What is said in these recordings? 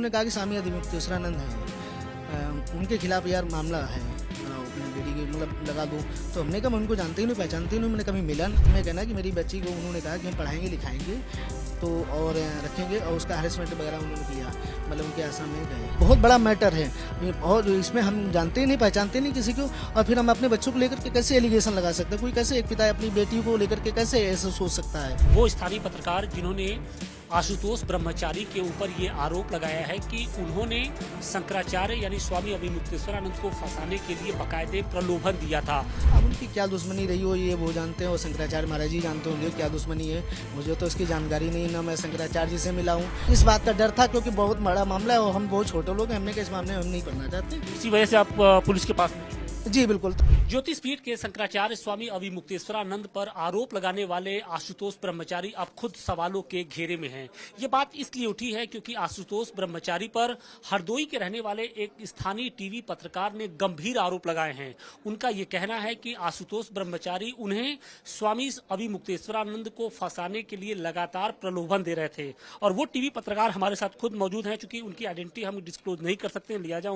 उन्होंने कहा कि स्वामी अभिमुक्तेश्वरानंद हैं, उनके खिलाफ यार मामला है, अपनी बेटी की मतलब लगा दूँ। तो हमने कहा मैं उनको जानते ही नहीं, पहचानते ही नहीं, मैंने कभी मिला नहीं। मैं कहना कि मेरी बच्ची को उन्होंने कहा कि हम पढ़ाएंगे लिखाएंगे तो और रखेंगे, और उसका हैरेसमेंट वगैरह उन्होंने किया, मतलब उनके आसाम में गए। बहुत बड़ा मैटर है और इसमें हम जानते ही नहीं पहचानते नहीं किसी को, और फिर हम अपने बच्चों को लेकर के कैसे एलिगेशन लगा सकते हैं? कोई कैसे एक पिता अपनी बेटी को लेकर के कैसे ऐसा सोच सकता है? वो स्थानीय पत्रकार जिन्होंने आशुतोष ब्रह्मचारी के ऊपर ये आरोप लगाया है कि उन्होंने शंकराचार्य यानी स्वामी अभिमुक्तेश्वरानंद को फंसाने के लिए बाकायदे प्रलोभन दिया था। अब उनकी क्या दुश्मनी रही हो ये वो जानते हैं, और शंकराचार्य महाराज जी जानते होंगे क्या दुश्मनी है। मुझे तो इसकी जानकारी नहीं, ना मैं शंकराचार्य जी से मिला हूँ। इस बात का डर था क्योंकि बहुत बड़ा मामला है और हम बहुत छोटे लोग हैं, हमने के इस मामले में हम नहीं पढ़ना चाहते। इसी वजह से आप पुलिस के पास जी बिल्कुल। ज्योतिष पीठ के शंकराचार्य स्वामी अभिमुक्तेश्वरानंद पर आरोप लगाने वाले आशुतोष ब्रह्मचारी अब खुद सवालों के घेरे में हैं। ये बात इसलिए उठी है क्योंकि आशुतोष ब्रह्मचारी पर हरदोई के रहने वाले एक स्थानीय टीवी पत्रकार ने गंभीर आरोप लगाए हैं। उनका ये कहना है कि आशुतोष ब्रह्मचारी उन्हें स्वामी अभिमुक्तेश्वरानंद को फंसाने के लिए लगातार प्रलोभन दे रहे थे, और वो टीवी पत्रकार हमारे साथ खुद मौजूद हैं। चूंकि उनकी आइडेंटिटी हम डिस्क्लोज नहीं कर सकते, लिहाजा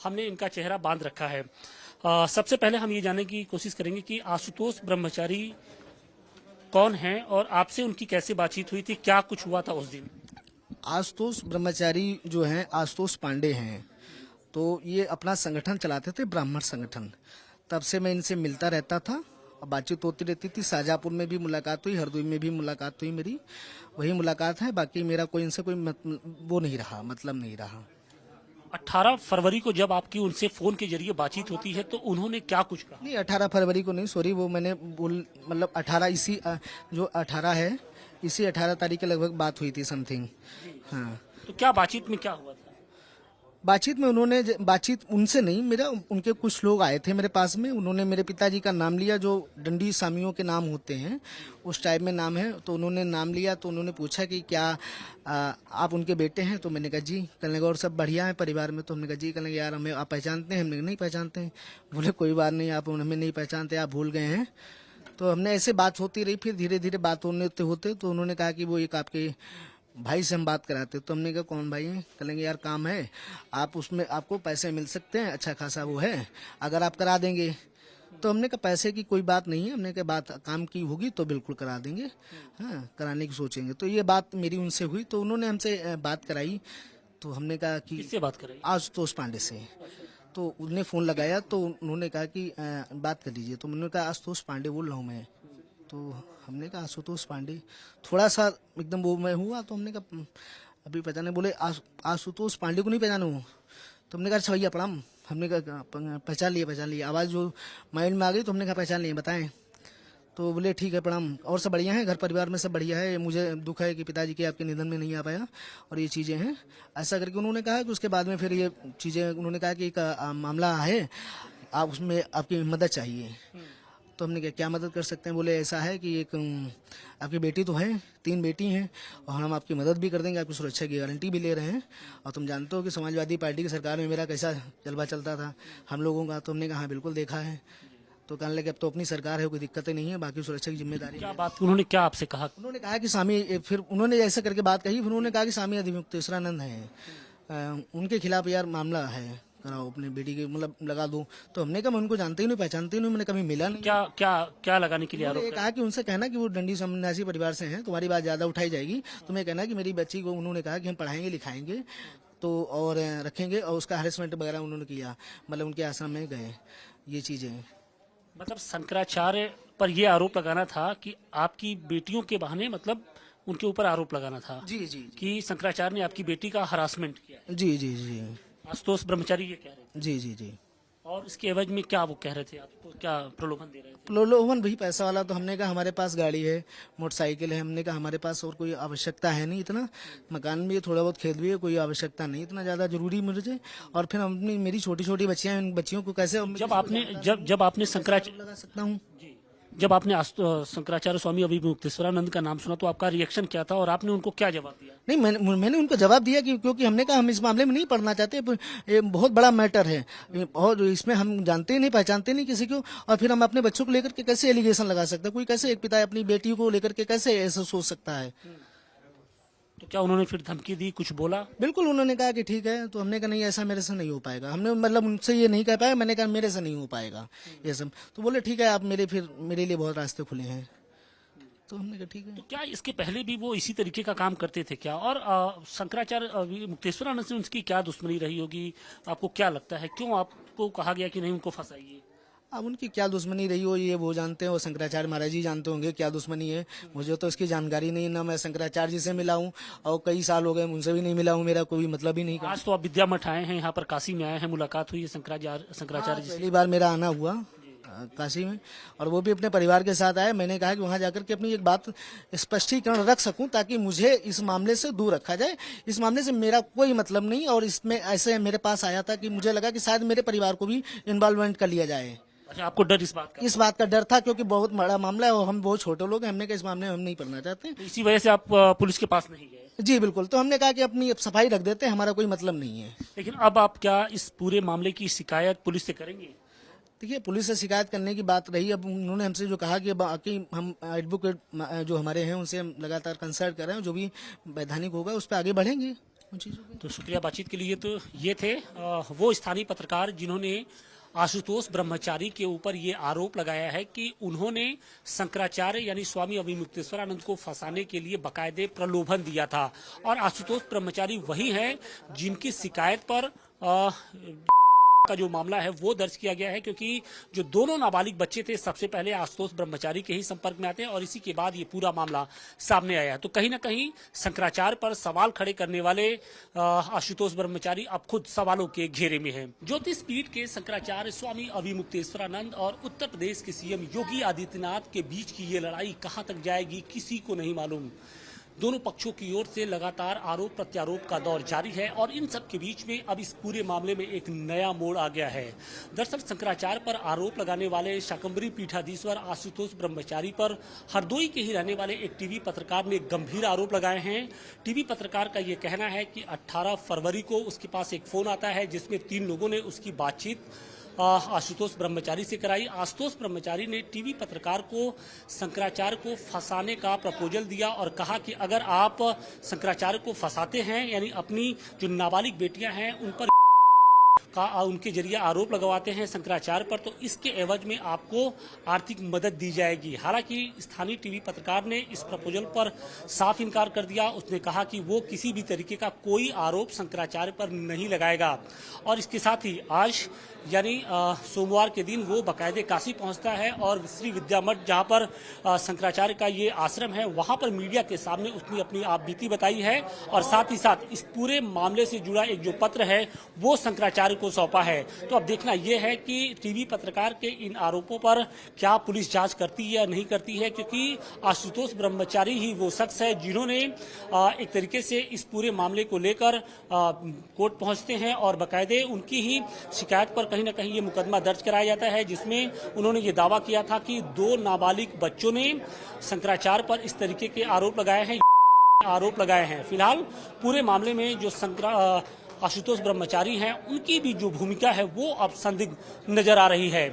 हमने इनका चेहरा बांध रखा है। सबसे पहले हम ये जानने की कोशिश करेंगे कि आशुतोष ब्रह्मचारी कौन हैं और आपसे उनकी कैसे बातचीत हुई थी, क्या कुछ हुआ था उस दिन? आशुतोष ब्रह्मचारी जो हैं आशुतोष पांडे हैं, तो ये अपना संगठन चलाते थे, ब्राह्मण संगठन। तब से मैं इनसे मिलता रहता था, बातचीत होती रहती थी। शाहजहाँपुर में भी मुलाकात हुई, हरदोई में भी मुलाकात हुई, मेरी वही मुलाकात है। बाकी मेरा कोई इनसे कोई वो नहीं रहा, मतलब नहीं रहा। 18 फरवरी को जब आपकी उनसे फोन के जरिए बातचीत होती है तो उन्होंने क्या कुछ कहा? नहीं 18 फरवरी को नहीं, सॉरी, वो मैंने मतलब 18 इसी जो 18 है, इसी 18 तारीख के लगभग बात हुई थी समथिंग। हाँ, तो क्या बातचीत में क्या हुआ था? बातचीत में उन्होंने बातचीत उनसे नहीं, मेरा उनके कुछ लोग आए थे मेरे पास में। उन्होंने मेरे पिताजी का नाम लिया, जो डंडी स्वामियों के नाम होते हैं उस टाइप में नाम है, तो उन्होंने नाम लिया। तो उन्होंने पूछा कि क्या आप उनके बेटे हैं? तो मैंने कहा जी। कहने और सब बढ़िया है परिवार में? तो हमने कहा जी। कहने यार हमें आप पहचानते हैं? हमने नहीं पहचानते हैं। बोले कोई बात नहीं, आप हमें नहीं पहचानते, आप भूल गए हैं। तो हमने ऐसे बात होती रही, फिर धीरे धीरे बात होते तो उन्होंने कहा कि वो एक आपके भाई से हम बात कराते। तो हमने कहा कौन भाई है? कहेंगे यार काम है, आप उसमें आपको पैसे मिल सकते हैं, अच्छा खासा वो है, अगर आप करा देंगे। तो हमने कहा पैसे की कोई बात नहीं है, हमने कहा बात काम की होगी तो बिल्कुल करा देंगे, हाँ कराने की सोचेंगे। तो ये बात मेरी उनसे हुई, तो उन्होंने हमसे बात कराई। तो हमने कहा कि किससे बात कराई? आशुतोष पांडे से। तो उन्होंने फ़ोन लगाया, तो उन्होंने कहा कि बात कर लीजिए। तो मैंने कहा आशुतोष पांडे बोल रहा हूँ मैं। तो हमने कहा आशुतोष पांडे, थोड़ा सा एकदम वो मैं हुआ। तो हमने कहा अभी पहचाने? बोले आशुतोष पांडे को नहीं पहचाने हो? तो हमने कहा अच्छा भैया प्रणाम। हमने कहा पहचान लिए, आवाज़ जो माइंड में आ गई। तो हमने कहा पहचान लिए, बताएं। तो बोले ठीक है प्रणाम, और सब बढ़िया है, घर परिवार में सब बढ़िया है। मुझे दुख है कि पिताजी के आपके निधन में नहीं आ पाया, और ये चीज़ें हैं, ऐसा करके उन्होंने कहा। कि उसके बाद में फिर ये चीज़ें उन्होंने कहा कि एक मामला है, आप उसमें आपकी मदद चाहिए। तो हमने क्या मदद कर सकते हैं? बोले ऐसा है कि एक आपकी बेटी तो है, 3 बेटी हैं, और हम आपकी मदद भी कर देंगे, आपकी सुरक्षा की गारंटी भी ले रहे हैं। और तुम जानते हो कि समाजवादी पार्टी की सरकार में मेरा कैसा जलवा चलता था हम लोगों का। तो हमने कहा हाँ बिल्कुल देखा है। तो कहने लगे अब तो अपनी सरकार है, कोई दिक्कतें नहीं है, बाकी सुरक्षा की जिम्मेदारी। क्या बात उन्होंने क्या आपसे कहा? उन्होंने कहा कि स्वामी, फिर उन्होंने ऐसा करके बात कही, फिर उन्होंने कहा कि स्वामी अभिमुक्तेश्वरानंद हैं, उनके खिलाफ यार मामला है, कराओ अपनी बेटी के मतलब लगा दूं। तो हमने कहा मैं उनको जानते ही नहीं पहचानते ही नहीं, मैंने कभी मिला नहीं। क्या क्या क्या लगाने के लिए आरोप? कहा कि उनसे कहना कि वो डंडी सन्यासी परिवार से हैं, तुम्हारी बात ज्यादा उठाई जाएगी। तो मैं कहना कि मेरी बच्ची को उन्होंने कहा कि हम पढ़ाएंगे लिखाएंगे तो और रखेंगे, और उसका हैरेसमेंट वगैरह उन्होंने किया, मतलब उनके आश्रम में गए, ये चीजें। मतलब शंकराचार्य पर यह आरोप लगाना था कि आपकी बेटियों के बहाने, मतलब उनके ऊपर आरोप लगाना था जी जी कि शंकराचार्य ने आपकी बेटी का हरासमेंट किया है। जी जी जी आशुतोष ब्रह्मचारी ये कह रहे थे। जी जी जी। और इसके एवज में क्या वो कह रहे थे आपको, क्या प्रलोभन दे रहे थे? प्रलोभन भी पैसा वाला। तो हमने कहा हमारे पास गाड़ी है, मोटरसाइकिल है, हमने कहा हमारे पास और कोई आवश्यकता है नहीं, इतना मकान भी है, थोड़ा बहुत खेत भी है, कोई आवश्यकता नहीं इतना ज्यादा जरूरी मुझे। और फिर अपनी मेरी छोटी छोटी बच्चियां हैं, इन बच्चियों को कैसे जब आपने शंकराचार्य लगा सकता हूँ? जब आपने शंकराचार्य स्वामी अभिमुक्तेश्वरानंद का नाम सुना तो आपका रिएक्शन क्या था और आपने उनको क्या जवाब दिया? नहीं, मैंने उनको जवाब दिया कि क्योंकि हमने कहा हम इस मामले में नहीं पढ़ना चाहते, ये बहुत बड़ा मैटर है और इसमें हम जानते ही नहीं पहचानते नहीं किसी को, और फिर हम अपने बच्चों को लेकर के कैसे एलिगेशन लगा सकते हैं? कोई कैसे एक पिता अपनी बेटी को लेकर के कैसे ऐसा सोच सकता है? तो क्या उन्होंने फिर धमकी दी, कुछ बोला? बिल्कुल, उन्होंने कहा कि ठीक है, तो हमने कहा नहीं ऐसा मेरे से नहीं हो पाएगा। हमने मतलब उनसे ये नहीं कह पाया, मैंने कहा मेरे से नहीं हो पाएगा ये सब। तो बोले ठीक है, आप मेरे लिए बहुत रास्ते खुले हैं। तो हमने कहा ठीक है। तो क्या इसके पहले भी वो इसी तरीके का काम करते थे क्या? और शंकराचार्य मुक्तेश्वरानंद से उनकी क्या दुश्मनी रही होगी? आपको क्या लगता है, क्यों आपको कहा गया कि नहीं उनको फंसाइए? अब उनकी क्या दुश्मनी रही हो ये वो जानते हैं, वो शंकराचार्य महाराज जी जानते होंगे क्या दुश्मनी है। मुझे तो इसकी जानकारी नहीं, ना मैं शंकराचार्य जी से मिला हूँ और कई साल हो गए उनसे भी नहीं मिला हूँ, मेरा कोई मतलब ही नहीं। आज तो आप विद्या मठ आए हैं, यहाँ पर काशी में आए हैं, मुलाकात हुई है शंकराचार्य जी से। पहली बार मेरा आना हुआ काशी में, और वो भी अपने परिवार के साथ आए। मैंने कहा कि वहां जाकर के अपनी एक बात स्पष्टीकरण रख सकूं, ताकि मुझे इस मामले से दूर रखा जाए। इस मामले से मेरा कोई मतलब नहीं, और इसमें ऐसे मेरे पास आया था कि मुझे लगा कि शायद मेरे परिवार को भी इन्वॉल्वमेंट कर लिया जाए। अच्छा, आपको डर इस बात का? इस बात का डर था, क्योंकि बहुत बड़ा मामला है और हम बहुत छोटे लोग हैं। हमने कहा इस मामले में हम नहीं पढ़ना चाहते। तो इसी वजह से आप पुलिस के पास नहीं गए? जी बिल्कुल, तो हमने कहा कि अपनी सफाई रख देते हैं, हमारा कोई मतलब नहीं है। लेकिन अब आप क्या इस पूरे मामले की शिकायत पुलिस से करेंगे? देखिए, पुलिस से शिकायत करने की बात रही। अब उन्होंने हमसे जो कहा कि बाकी हम एडवोकेट जो हमारे हैं उनसे हम लगातार कंसल्ट कर रहे हैं, जो भी वैधानिक होगा उस पर आगे बढ़ेंगे उन चीज़ों पे। तो शुक्रिया बातचीत के लिए। तो ये थे वो स्थानीय पत्रकार जिन्होंने आशुतोष ब्रह्मचारी के ऊपर ये आरोप लगाया है कि उन्होंने शंकराचार्य यानी स्वामी अविमुक्तेश्वरानंद को फंसाने के लिए बकायदे प्रलोभन दिया था। और आशुतोष ब्रह्मचारी वही हैं जिनकी शिकायत पर का जो मामला है वो दर्ज किया गया है, क्योंकि जो दोनों नाबालिग बच्चे थे सबसे पहले आशुतोष ब्रह्मचारी के ही संपर्क में आते हैं और इसी के बाद ये पूरा मामला सामने आया। तो कहीं ना कहीं शंकराचार्य पर सवाल खड़े करने वाले आशुतोष ब्रह्मचारी अब खुद सवालों के घेरे में हैं। ज्योतिष पीठ के शंकराचार्य स्वामी अविमुक्तेश्वरानंद और उत्तर प्रदेश के सीएम योगी आदित्यनाथ के बीच की ये लड़ाई कहां तक जाएगी किसी को नहीं मालूम। दोनों पक्षों की ओर से लगातार आरोप प्रत्यारोप का दौर जारी है और इन सब के बीच में अब इस पूरे मामले में एक नया मोड़ आ गया है। दरअसल शंकराचार्य पर आरोप लगाने वाले शाकंभरी पीठाधीश्वर आशुतोष ब्रह्मचारी पर हरदोई के ही रहने वाले एक टीवी पत्रकार ने गंभीर आरोप लगाए हैं। टीवी पत्रकार का ये कहना है कि 18 फरवरी को उसके पास एक फोन आता है जिसमें 3 लोगों ने उसकी बातचीत आशुतोष ब्रह्मचारी से कराई। आशुतोष ब्रह्मचारी ने टीवी पत्रकार को शंकराचार्य को फंसाने का प्रपोजल दिया और कहा कि अगर आप शंकराचार्य को फंसाते हैं, यानी अपनी जो नाबालिग बेटियां हैं उन पर उनके जरिए आरोप लगवाते हैं शंकराचार्य पर, तो इसके एवज में आपको आर्थिक मदद दी जाएगी। हालांकि स्थानीय टीवी पत्रकार ने इस प्रपोजल पर साफ इनकार कर दिया। उसने कहा कि वो किसी भी तरीके का कोई आरोप शंकराचार्य पर नहीं लगाएगा। और इसके साथ ही आज यानी सोमवार के दिन वो बाकायदे काशी पहुंचता है और श्री विद्या मठ जहां पर शंकराचार्य का ये आश्रम है वहां पर मीडिया के सामने उसने अपनी आप बीती बताई है और साथ ही साथ इस पूरे मामले से जुड़ा एक जो पत्र है वो शंकराचार्य को सौंपा है। तो अब देखना यह है कि टीवी पत्रकार के इन आरोपों पर क्या पुलिस जांच करती है या नहीं करती है, क्योंकि आशुतोष ब्रह्मचारी ही वो शख्स है जिन्होंने एक तरीके से इस पूरे मामले को लेकर कोर्ट पहुंचते हैं और बाकायदे उनकी ही शिकायत पर कहीं ना कहीं ये मुकदमा दर्ज कराया जाता है, जिसमें उन्होंने ये दावा किया था कि 2 नाबालिग बच्चों ने शंकराचार्य पर इस तरीके के आरोप लगाए हैं। फिलहाल पूरे मामले में जो आशुतोष ब्रह्मचारी हैं उनकी भी जो भूमिका है वो अब संदिग्ध नजर आ रही है।